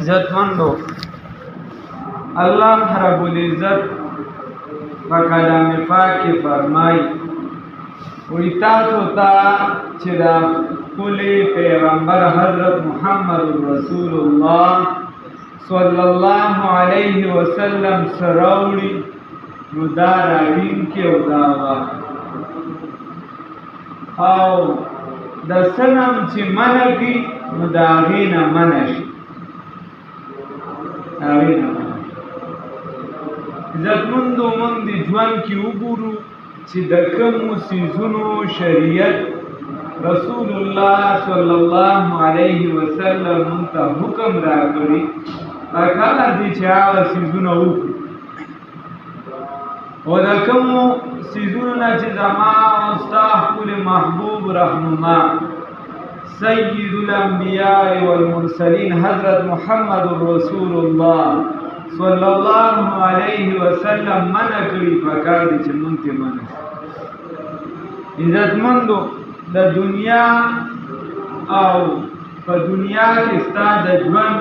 عزتمندو اللہ رب العزت کلام پاک کې فرمایي وی تاسو ته چې دا کلی پیغمبر حضرت محمد رسول الله صلی الله علیه وسلم سراوړي نو دا راوین کې او دا او د سنم چې منع کی نو دا غینه منع شي عزتمندو موږ د ژوند کې وګورو چې د کومو څیزونو شریعت رسول الله صلی الله علیه وسلم موږ ته حکم راکړي کله دې چې هغه څیزونه وکړو او د کومو څیزونو نه چې زما او ستا خپل محبوب رهنما سید الانبیاء والمرسلین حضرت محمد رسول الله صلی الله علیه وسلم منع کړي پکار دي چې مونږ ته منع عزتمندو د دنیا او په دنیا کې ستا د ژوند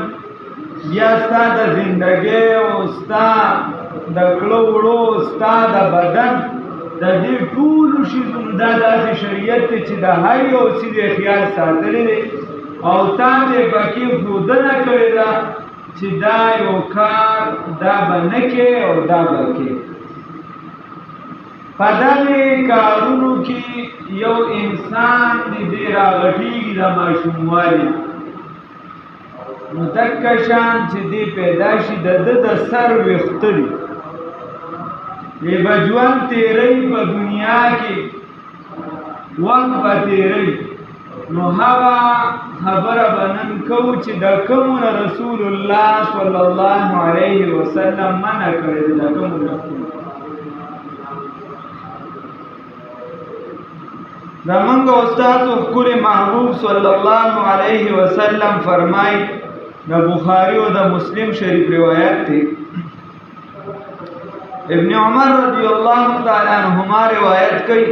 بیا ستا د زندګۍ او ستا د کړو وړو ستا د بدن د دې ټولو شیزونو دا داسې شریعت دی چې د هر یو څیز خیال ساتلی دی او تا دې پکې ښودنه کړې ده چې دا یو کار دا به نه کې او دا به کې په دغې کارونو کې یو انسان دې راغټېږي د ماشوموالي نو دکه شان چې دې پیدا شي د ده د سر ویښته دي دی به ژوند تیری په دنیا کې وخت به تیری نو هغه خبره به نن کوو چې د کومو نه رسول الله صلی الله علیه وسلم منع کړی دی د کومو نه زمونږ استاد ښکلی محبوب صلی الله علیه وسلم فرمایي د بخاري او د مسلم شریف روایت دی ابن عمر رضی اللہ تعالی عنہما روایت کی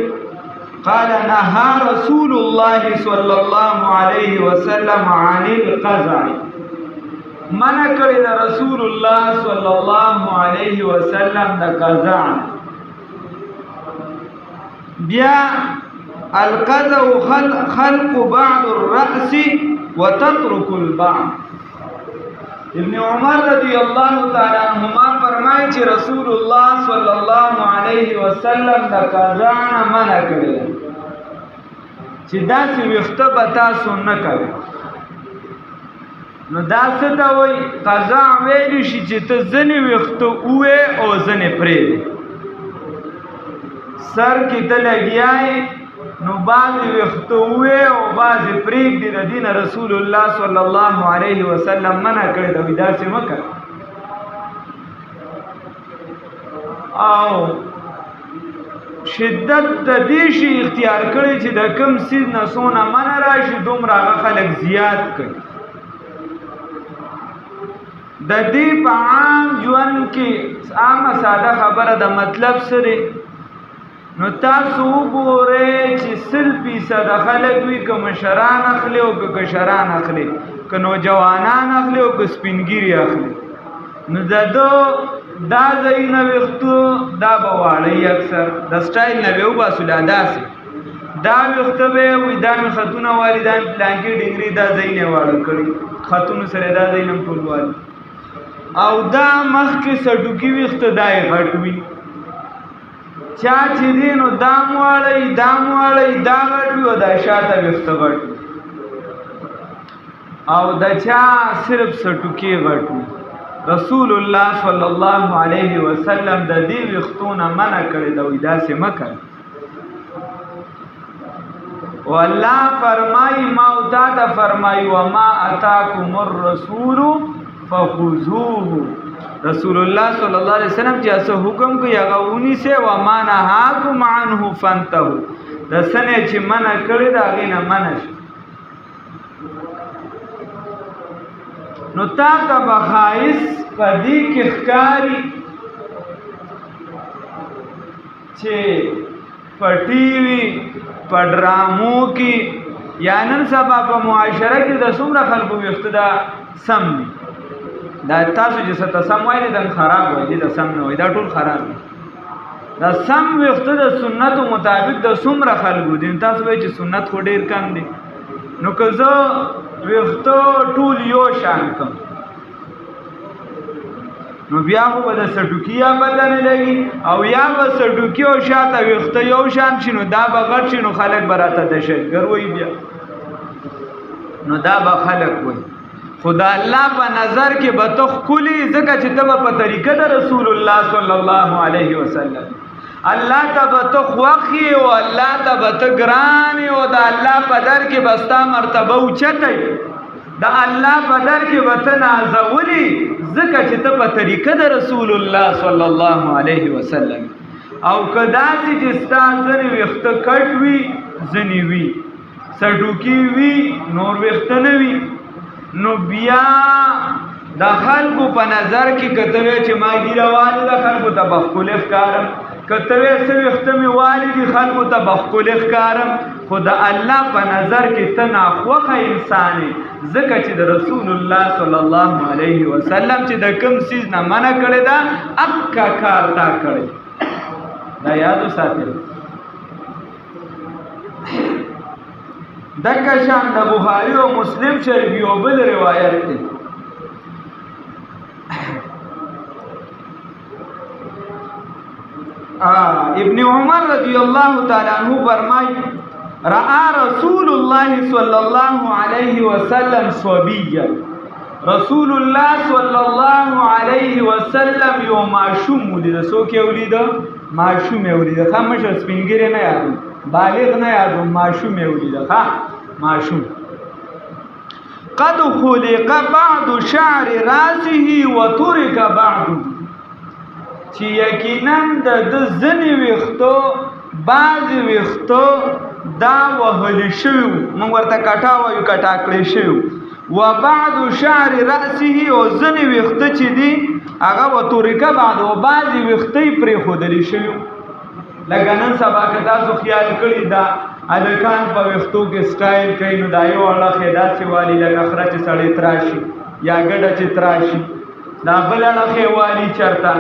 قال نهى رسول الله صلی اللہ علیہ وسلم عن القزع منع کړی د رسول الله صلی الله علیہ وسلم د قزع بیا القزع خلق بعض الرأس وتترك البعض ابن عمر رضی اللہ تعالی عنہما فرمائے چې رسول الله صلی الله علیه وسلم د قزع نه منع کړی چې داسې ویښته به تاسو نه کوئ نو دا څه ته وایي قزع ویلی شي چې ته ځینې ویښته ووې او ځینې پرېږدې سر کې ته لګیا یې نو بعضې ویښته ووې او بعضې پرېږدې د دې نه رسول الله صلی الله علیه وسلم منع کړی ده وایي داسې مه کوه او شدت د دې شي اختیار کړی چې د کوم څیز نه څونه منع راشي دومره هغه خلک زیات کوي د دې په عام ژوند کې عامه ساده خبره د مطلب څه دی نو تاسو وګورئ چې 100% خلک وي که مشران اخلي او که کشران اخلي که نوجوانان اخلي او که سپینګیري اخلي نو د ده دا ځایونه ویښتو دا به واړی اکثر د سټایل نه به وباسو لا داسې دا ویښته به یې وي دا مې خطونه والي دا مې پلانکې ډنګري دا ځایونه یې واړه کړي خطونو سره دا ځایونه هم ټول والي او دا مخکې سټوکي ویښته دا یې غټ وي چا چې دی نو دام واړی دام واړی دا غټ وي او دا شاته ویښته غټ وي او د چا صرف سټوکي غټ وي رسول الله صلی الله علیه وسلم د دې ویښتو نه منع کړی ده وایي داسې مه کوه او الله فرمایي ما او تا ته فرمایي وما اتاکم الرسول فخذوه رسول الله صلی الله علیه وسلم چې اسه حکم کوي هغه ونیسئ وما نهاکم عنه فانتهوا د سنې چې منع کړی ده هغې نه منع شي نو تا ته به ښایست په دې کې ښکاري چې په ټي وي په ډرامو کې یا نن سبا په معاشره کې د څومره خلکو ویښته دا سم دي دا تاسو چې څه ته سم وایي دا خراب وایي دا سم نه وایي دا ټول خراب دي دا سم ویښته د سنتو مطابق د څومره خلکو دي تاسو وایي چې سنت خو ډېر کم دي نو که زه ویښته ټول یو شان کړم نو بیا خو به د سټوکي یا بدن لګي او یا به سټوکي او شاته ویښته یو شان شي نو دا به غټ شي نو خلک به راته دهشتګر وایي بیا نو دا به خلک وایي خو د الله په نظر کې به ته ښکلي ځکه چې ته به په طریقه د رسول الله صلی الله علیه وسلم الله ته به ته خوښ یې او الله ته به ته ګران یې او د الله په در کې به ستا مرتبه اوچته وي د الله په در کې به ته نازولي ځکه چې ته په طریقه د رسول الله صلی الله علیه وسلم او که داسې چې ستا ځنې ویښته کټ وي ځنې وي سټوکي وي نور ویښته نه وي نو بیا د خلکو په نظر کې کته وی چې ما ګیره والي د خلکو ته به ښکلې ښکارم کته وی څه ویښته مې والي دي خلکو ته به ښکلې ښکارم خو د الله په نظر کې ته ناخوښه انسان یې ځکه چې د رسول الله صلی الله علیه وسلم چې د کوم څیز نه منع کړې ده اکا کار تا کړی دا یاد وساتئ دکه شان د بخاری او مسلم شریف یو بل روایت دی ابن عمر رضی الله تعالی عنہ فرمای رأى رسول الله صلی الله علیه وسلم صبیا رسول الله صلی الله علیه وسلم یو معشوم ولید سو کې ولید معشوم ولید خامش سپینګری نه یادو بالغ نه یادو معشوم ولید ها معشوم قد خلق بعض شعر راسه وترك بعض چې یقینا د ځنې ویښتو بعض ویښتو دا وهل شوی موږ ورته کټا وایو کټا کړی شوی و بعض شعر راسه او ځنې ویښته چې دي هغه وترک بعض او بعض ویښتې پرېښودلی شوي لکه نن سبا که تاسو خیال کړي دا هلکان په ویښتو کې سټایل کوي نو دا یو اړخ یې داسې والي لکه خره چې سړی تراشي یا ګډه چې تراشي دا بل اړخ یې والي چېرته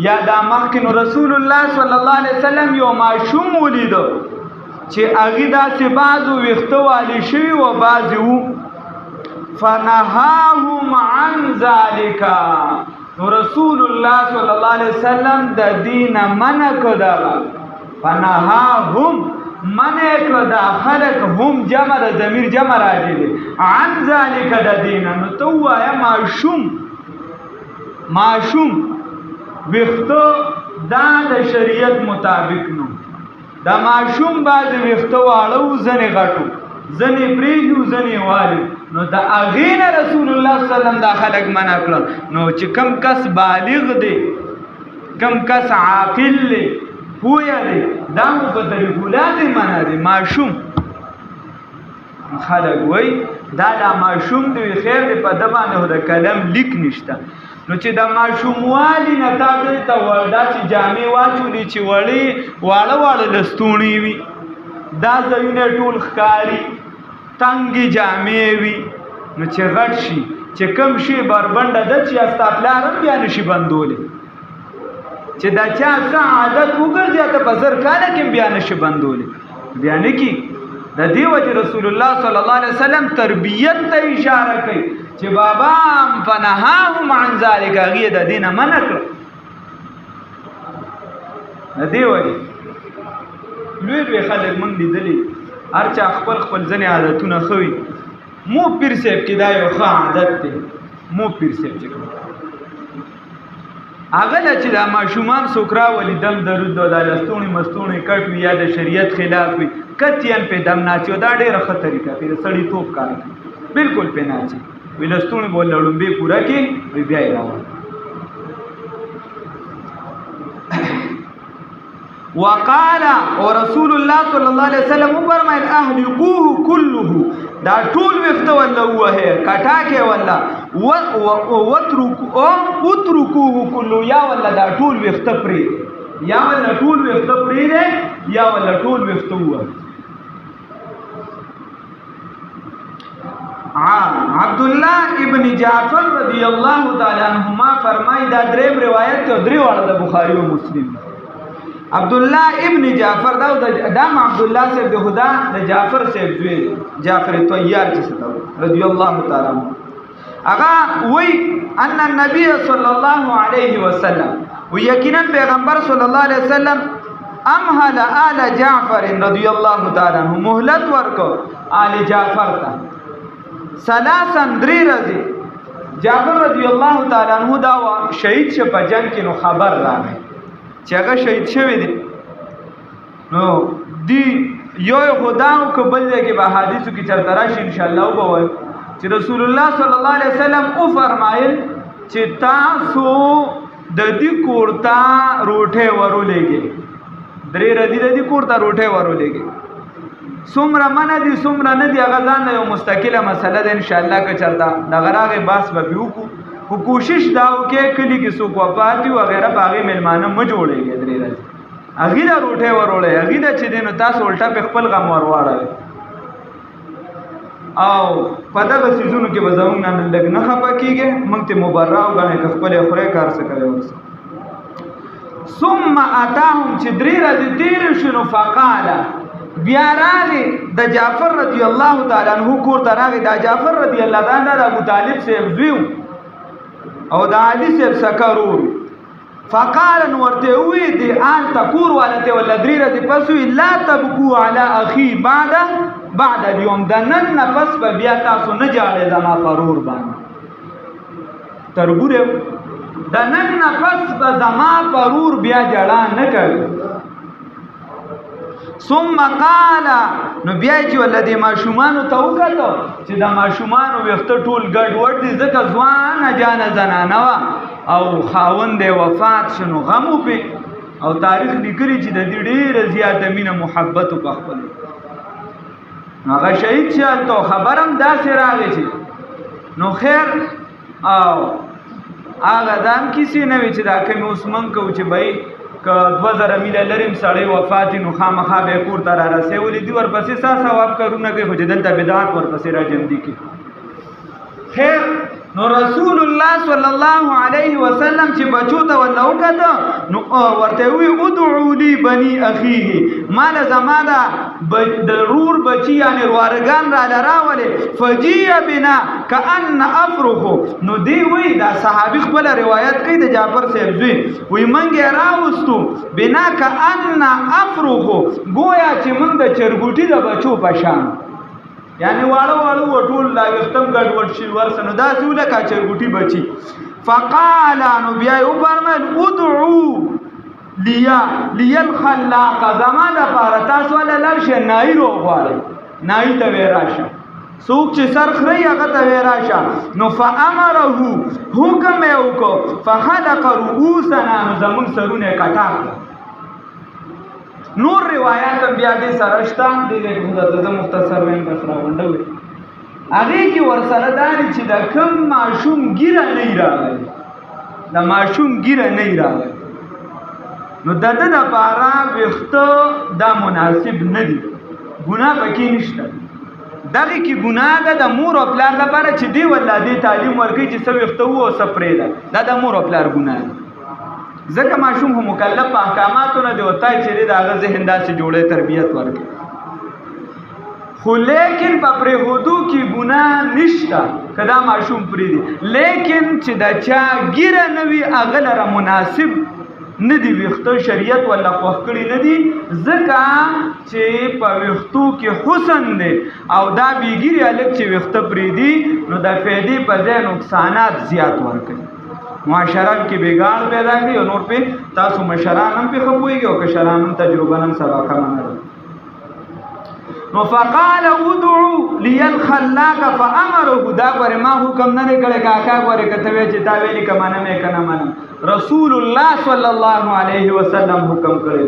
یا دا مخکې نو رسول الله صلی الله علیه وسلم یو ماشوم ولیده چې هغې داسې بعضو ویښته والي شوي و بعضې وو فنهاهم عن ذلك نو رسول الله صلی الله علیه وسلم د دین منع کړه فنهاهم منع کړه خلق هم جمع د ضمیر جمع راځي عن ذلك د دین نو تو یا معشوم ویښته دا د شریعت مطابق نو دا معشوم باز ویښته واړو ځنې غټو ځنې پرېږدو ځنې والو نو د هغې نه رسول الله صلی الله علیه وسلم دا خلک منع کړل نو چې کم کس بالغ دی کم کس عاقل دی پوهه دی دا مو په طریقولاتې منع دی معشوم خلک وایي دا معشوم دی خیر دی په ده باندې خو د قلم لیک نشته نو چې د ماشوموالي نه تا دې ته داسې جامې واچولي چې واړه واړه لستوڼي وي دا ځایونه ټول ښکاري تنګې جامې وي نو چې غټ شي چې کم شي بربنډه ده چې ستا پلار هم بیا نشي بندولی چې دا چا څه عادت وګرځي ته په زر کاله کې بیا نشي بندولی بیا نه کي د دې وجې رسول الله صلی الله علیه وسلم تربیت ته اشاره کوي چې بابا فنهاهم عن ذلك هغې د دې نه منع کړه د دې وجې لوی لوی خلک موږ لیدلي هر چا خپل ځینې عادتونه ښه وي مو پیر صاحب کې دا یو ښه عادت دی مو پیر صاحب چې هغه له چې دا ماشومان څوک راولي دم درود او دا لستوڼي مستوڼي کټ وي یا د شریعت خلاف وي کتیان پې دم ناچي او دا ډېره ښه طریقه پې د سړیتوب کار کوي بلکل پې ناچي وی لستوڼي به لړمبې پوره کړي وی بیا یې راوړي وقال ورسول الله صلی الله علیه وسلم فرمایل اهلكوه كله دا ټول وخت ولا وه کټا کې ولا وتركوه كله یا ولا دا ټول وخت پرې یا ولا ټول وخت پرې یا ولا ټول وخت وه عبد الله ابن جعفر رضی الله تعالی عنہما فرمای دا دریم روایت ته درې واړه د بخاری او مسلم. عبد الله ابن جعفر دا عبد الله سے د خدا د جعفر سے زوی جعفر طیار چې ستو رضی الله تعالی عنہ اغا وی ان النبي صلی الله علیه وسلم و یقینا پیغمبر صلی الله علیه وسلم امهل آل جعفر رضی الله تعالی عنہ مهلت ورکو آل جعفر ته ثلاثا درې ورځې. جعفر رضی الله تعالی عنہ دا شهید شه په جنگ کې نو خبر راغی چې هغه شهید شوی دی. نو دی یو خداو قبل دی کې به حدیثو کې چرته راشي ان شاء الله وبوي چې رسول الله صلی الله علیه وسلم او فرمایل چې تاسو د دې کورتا روټه ورولېږي درې ردی د دې کورتا روټه ورولېږي څومره من دي څومره نه دي هغه ځان یو مستقله مسله ده ان شاء الله که چرته د غراغه باس به وکړو خو کوشش دا وکړي کلی کې څوک وفات او غیره باغې ملمانه م جوړېږي درې ردی هغه د روټه ورولې هغه د چې دینو تاسو الټا په خپل غم ورواړل او پدغه سيزونو کې بزاون نه لګ نه خپه کیږي مونږ ته مبرر او غنه خپل خوره کار څه کوي ورس. ثم اتاهم چې درې ورځې تیر شنو فقال بیا راغی د جعفر رضی الله تعالی عنہ کور ته راغی. د جعفر رضی الله تعالی عنہ د ابو طالب سے زویو او د علي سے سکرور فقال ورته وی دی ان تکور ولته ول درې ورځې پس وی لا تبكوا على اخي بعد اليوم دنن نفس په بیا تاسو نه جاړې زما فرور باندې ترګوره دنن نفس په زما فرور بیا جړه نه کوي. ثم قال نو بیا چې ولدي ماشومان ته وکړو چې د ماشومان وخت ټول ګډ وډ دي ځکه ځوان جان زنانه وا او خاوند وفات شنو غم په او تاریخ لیکلی چې د دې ډېر زیاته مینه محبت په خپل هغه شهید چې ته خبرم داسې راغی چې نو خیر او هغه دام کسی نه وی چې دا کوم عثمان کو چې بای ک 2000 میله لریم سړی وفات نو خامخا به کور ته را رسېولې دی ورپسې ثواب کارونه کوي خو دلته بدعت ورپسې را جمع دي کی. خیر نو رسول الله صلی الله علیه وسلم چې بچو ته ولو کده نو ورته وی ادعوا لي بني اخيه مال زماده ضرور بچی یعنی روارگان را لراوله فجیع بنا کأن افرخ نو دی وی دا صحابي خپل روایت کوي د جعفر صاحب زوی وی منګه راوستو بنا کأن افرخ گویا چې موږ د چرګوټي د بچو پشان یعنی واړو وټول لا وختم ګډ وډ شي ورسنه دا سوله کا چرګوټي بچي. فقال نو بیا یو فرمایل ادعوا لي الخلاق زمانه پر تاسو له لرشه نای رو غواړي نای ته وراشه څوک چې سر خري هغه ته وراشه نو فامره حکم یو کو فخلق رؤوسنا زمون سرونه کټا. نور روایت بیا دې سرشتہ دې د مختصر وین بس راوندوي هغه کې ورسره داري چې د کم ماشوم ګیره نه راغلی د ماشوم ګیره نه راغلی نو دغه د پارا وخت دا مناسب نه دي ګناه پکې نشته دغه کې ګناه ده د مور او پلار لپاره چې دی ولادي تعلیم ورکړي چې څو وخت وو سپریدا دا د مور او پلار ګناه ځکه ماشوم هم مکلف په احکاماتو نه دی وتای چې د هغه ذهن داسې جوړه تربیت ورکړي خو لیکن په پرهودو کې ګناه نشته کدا ماشوم پری دی لیکن چې دا چا ګیره نوي هغه لره مناسب نه دی وختو شریعت ولا خوښ نه دی ځکه چې په وختو کې حسن دی او دا بیګری الک چې وخت پری دی نو د فائدې په ځای نقصانات زیات ورکړي معاشره کې بیګار پیدا کوي او نور په تاسو مشران هم په خپويږي او کشران هم تجربه هم سبق منل. نو فقال ادعوا لي الخلاق فامره دا غره ما حکم نه کړه کاکا غره کته وی چې دا ویلي کمانه مې کنه منم رسول الله صلی الله علیه وسلم حکم کړی.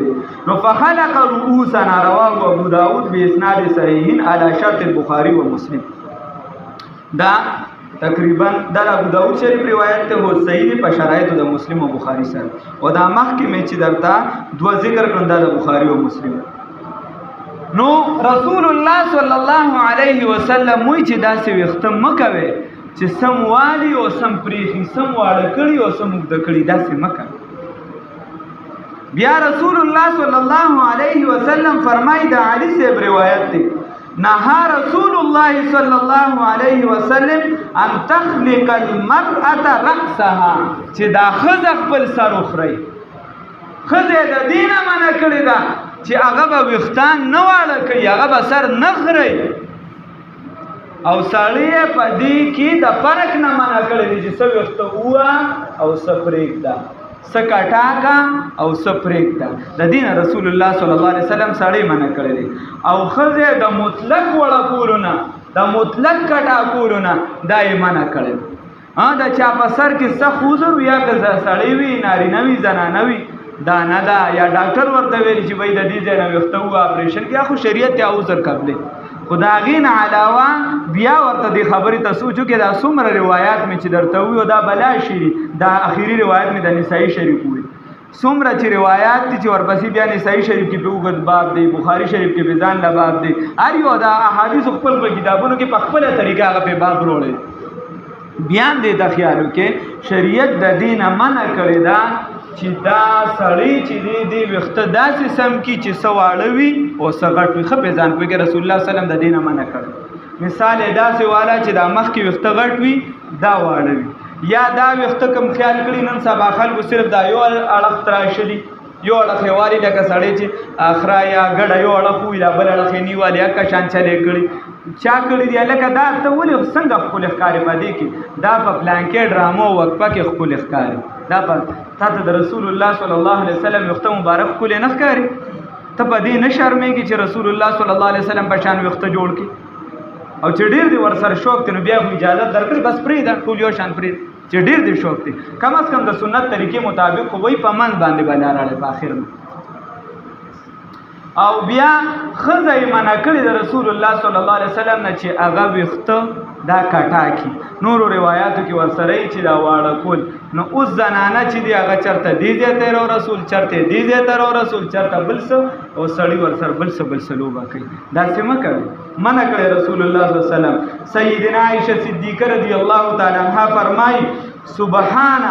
نو فخلق رؤوسنا رواه ابو داود باسناد صحیح على شرط البخاری و مسلم. دا تقریبا دا ابو داود شریف روایت ته هو صحیح په شرایط د مسلم او بخاری سره او دا مخکې مې چې درته دوه ذکر کړم د بخاری او مسلم. نو رسول الله صلی الله علیه وسلم وی چې داسې وختم مکوي چې سم والی او سم پریخي سم واړه کړي او سم د کړي داسې مکه. بیا رسول الله صلی الله علیه وسلم فرمای د علی صاحب روایت دی نهى رسول الله صلی الله علیه وسلم ان تخلق المرأة رأسها چې دا خزه خپل سر وخري. خزه د دینه منع کړی دا چې هغه به وختان نه واړه کوي هغه به سر نه خري او سړی په دې کې د فرق نه منع کړی دی چې څه وخت هوا او سپریک دا سکټاکا او سپریک دا د دین رسول الله صلی الله علیه وسلم سړی منع کړی دی او خزه د مطلق وړه کولونه د مطلق کټا کولونه دای منع کړی دا چا په سر کې څه خوزر یا که سړی وي نارینه وي زنانه وي دا نه دا یا ډاکټر ورته ویل چې وای د دې ځای نه وخته و اپریشن کې خو شریعت ته عذر قبلې خداغین علاوه بیا ورته د خبرې ته سوچو کې دا څومره روایت مې چې درته وي دا بلا شي دا اخیری روایت مې د نسائی شریف وي څومره چې روایت دي چې ورپسې بیا نسائی شریف کې په وګد باب دی بخاری شریف کې به ځان لا باب دی هر یو دا احادیث خپل په کتابونو کې په خپل طریقه هغه په باب وروړي بیان دې د خیالو کې شریعت د دین منع کړی دا چې دا سړی چې دی وخت داسې سم کی چې سواړوي او سغټ وي خپې ځان کوي رسول الله صلی الله علیه وسلم د دینه منع کړ مثال داسې والا چې دا مخ کې وخت غټ وي دا واړوي یا دا وخت کم خیال کړي نن سبا خلکو صرف دا یو اړخ تراشلی یو اړخ والی لکه سړی چې اخرا یا ګډه یو اړخ وي لا بل اړخ نیوالی اکه شان چلې کړي چا کړي دی لکه دا ته ولې څنګه خپل ښکارې پدې کې دا په پلان کې ډرامو وقفه کې خپل ښکارې دا په تاسو د رسول الله صلی الله علیه وسلم وخت مبارک خپل نه ښکاري ته په دې نه شرمېږي چې رسول الله صلی الله علیه وسلم په شان وخت جوړ کړي او چې ډیر دی ور سره شوق ته نو بیا اجازه درکړي بس پرې دا ټول یو شان پرې چې ډیر دی شوق دی کم از کم د سنت طریقې مطابق وای په من باندې راړل په اخر او بیا خزای منع کړی د رسول الله صلی الله علیه وسلم نه چې هغه وخت دا کټا کی نورو روایتو کې ورسره چې دا واړه کول نو اوس زنانه چې دی هغه چرته دی ته رو رسول چرته دی ته رو رسول چرته بل څه او سړی ورسره بل څه لوبه کوي دا څه مکه منع کړی رسول الله صلی الله علیه وسلم سیدنا عائشہ صدیقہ رضی الله تعالی عنها فرمایي سبحان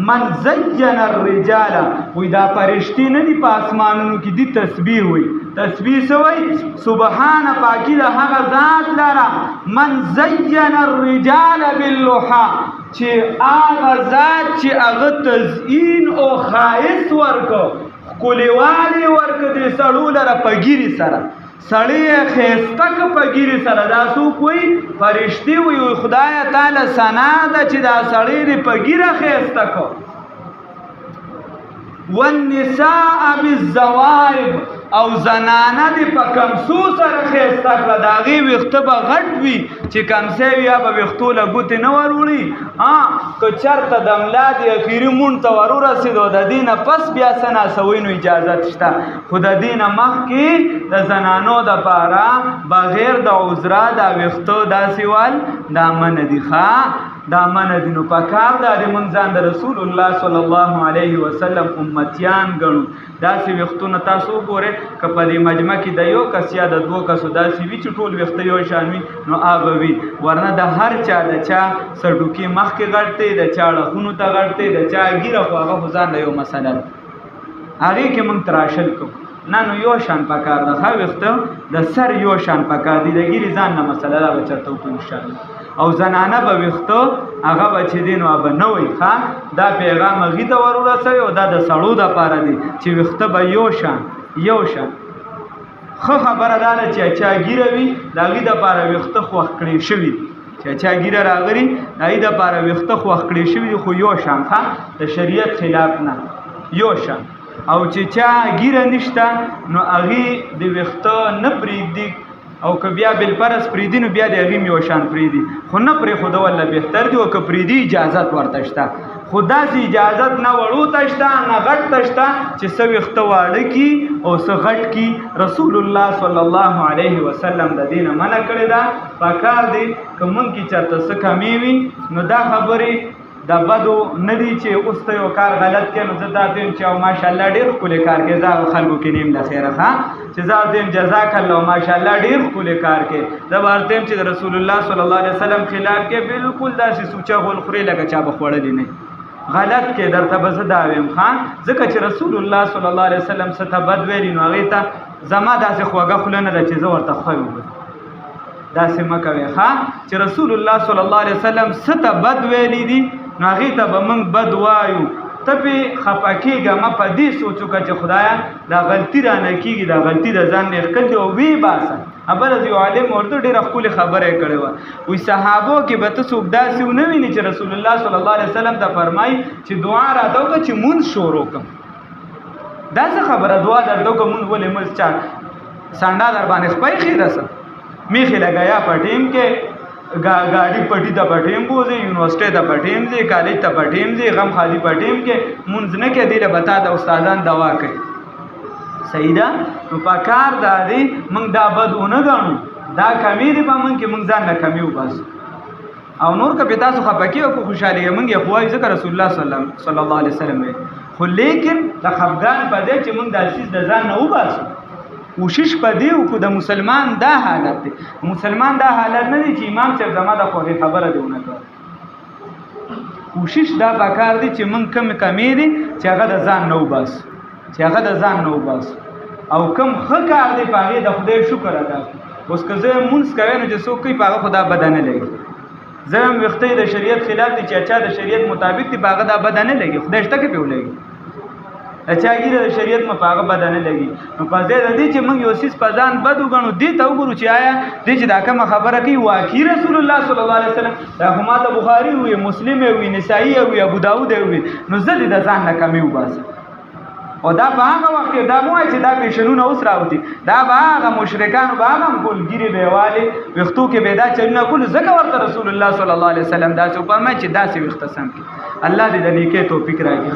من زین الرجال وی دا پرشتي نه دي په اسمانونو کې دي تسبیح وي تسبیح سوی سبحان پاکی دا هغه ذات لرا من زین الرجال باللحى چې هغه ذات چې هغه تزیین او خایس ورکو کولیوالی ورکو دې سړو لره پګيري سره سړی خېستک پګيري سره دا سو کوئی فرشتي وي خدای تعالی ثنا ده چې دا سړی دې پګيره خېستکو والنساء بالزوائب او زنانه دی په کمسو سره خېستا کړه د هغې ویښته به غټ وي چې کمسی وي یا به ویښتو له ګوتې نه ور وړي که چېرته د ملا د اخري مونډ ته ور ورسېدو د دې نه پس بیا څه ناسوی نو اجازت شته خو د دې نه مخکې د زنانو دپاره بغیر د عذره دا ویښتو داسې ول دا منع دي دا منع دي نو پکار دا د مونږ ځان د رسول الله صلی الله علیه وسلم امتیان ګڼو داسې ویښتونه تاسو وګورئ که په دې مجمع کې د یو کس یا د دوه کسو داسې وي چې ټول ویښته یو شان وي نو هغه وي ورنه د هر چا د چا سډوکي مخکې غټ دی د چا اړخونو ته غټ دی د چا ګیره خو هغه خو ځان له یو مسله ده هغې کې موږ تراشل کوو نه نو یو شان پکار ده ښه ویښته د سر یو شان پکار دي د ګیرې ځان نه مسله ده به چېرته وکړو انشاءالله او زنانه به ویښته هغه به چې دی نو به نه وي ښه دا پیغام هغې ته ور ورسوي او دا د سړو دپاره دی چې ویښته به یو شان ښه خبره دا ده چې چا ګیره وي د هغې دپاره ویښته خوښ کړی شوي چې چا ګیره راغلي د هغې دپاره ویښته خوښ کړی شوي دي خو یو شان ښه د شریعت خلاف نه یو شان او چې چا ګیره نشته نو هغې د ویښته نه پرېږدي او که بیا بالفرض پریدي نو بیا د هغې یو شان پریدي خو نه پرېښودول له بهتر دي او که پریدي اجازت ورته شته خو داسې اجازت نه وړو ته شته نه غټ ته شته چې څه ویښته واړه کي او څه غټ کي رسول الله صلی الله علیه وسلم د دې نه منع کړې ده پکار دی که موږ کې چېرته څه کمې وي نو دا خبرې د بدو نه دي چې اوس ته یو کار غلط کړې نو زه دا وایم چې او ماشاءالله ډېر ښکلی کار کوې زه خلکو کې نیم له خیره ښه چې زه ورته یم جزاک الله ماشاءالله ډېر ښکلی کار کوې زه به ورته یم چې د رسول الله صلی الله علیه وسلم خلاف کې بالکل داسې سوچه غول خورې لکه چا به خوړلي نه غلط کې درته به زه دا ویم ځکه چې رسول الله صلی الله علیه وسلم څه ته بد ویلي نو هغې ته زما داسې خوږه خوله نه ده چې زه ورته ښه ووایم داسې مه کوئ چې رسول الله صلی الله علیه وسلم څه ته بد ویلي دي نو هغې ته به موږ بد وایو ته پې خفه کېږه مه په دې سوچ وکړه چې خدایه دا غلطي رانه کېږي دا غلطي د ځان نه ښکل دي او ویې باسه بله یو عالم ورته ډېره ښکلې خبره یې کړې وه وایي صحابو کې به ته څوک داسې ونه ویني چې رسول الله صلی الله علیه وسلم ته فرمایي چې دعا راته وکړه چې مونځ شروع کړم دا څه خبره دعا درته وکړه مونځ ولې مونځ چا سانډا در باندې خپای خیره سه میخې لګیا په ټیم کې गाड़ी पटी ته پټیم بوزي یونیورسيټي ته پټیم دي کالج ته پټیم دي غم خالی پټیم کې مونږ نه کې دی له بتا د استادان دوا کوي صحیح ده نو په کار دا دی موږ دا بدونه غاڼو دا کمی دی په موږ کې موږ ځان نه کمی وباس او نور که په تاسو خپکی او خوشالي موږ یې خوای ذکر رسول الله صلی الله علیه وسلم خو لیکن د خفګان په دې چې موږ د اساس د ځان نه وباسو کوشش پدې وکړو د مسلمان دا حالت دی مسلمان دا حالت نه دی چې امام صاحب زما د خوږې خبره دی ونه کړ کوشش دا پکار دی چې موږ کم کمې دي چې هغه د ځان نه وباس چې هغه د ځان نه وباس او کم ښه کار دی په هغې د خدای شکر ادا کړو اوس که زه مونځ کوی نو چې څوک کوي په هغه خو دا بده نه لګي زه هم ویښته د شریعت خلاف دی چې چا د شریعت مطابق دی په هغه دا بده نه لګي خدای شته کې پې ولګي اچاګیره د شریعت مفاغه بدنه لګي نو په ځای د دې چې موږ یو سیس په ځان بد وګڼو دې ته وګورو چې آیا دې چې دا کومه خبره کوي واقعي رسول الله صلی الله علیه وسلم دا خو ما د بخاري وي مسلم وي نسائی وي ابو داود وي نو زه دې د ځان نه کمی وباسم او دا په هغه وخت کې دا مو چې دا پیشنونه اوس راوتی دا به هغه مشرکانو به هغه کول ګیرې به والي وختو کې به دا چلونه کول ځکه ورته رسول الله صلی الله علیه وسلم دا څه فرمایي چې داسې وخت سم کې الله دې د نیکه توفیق راکړي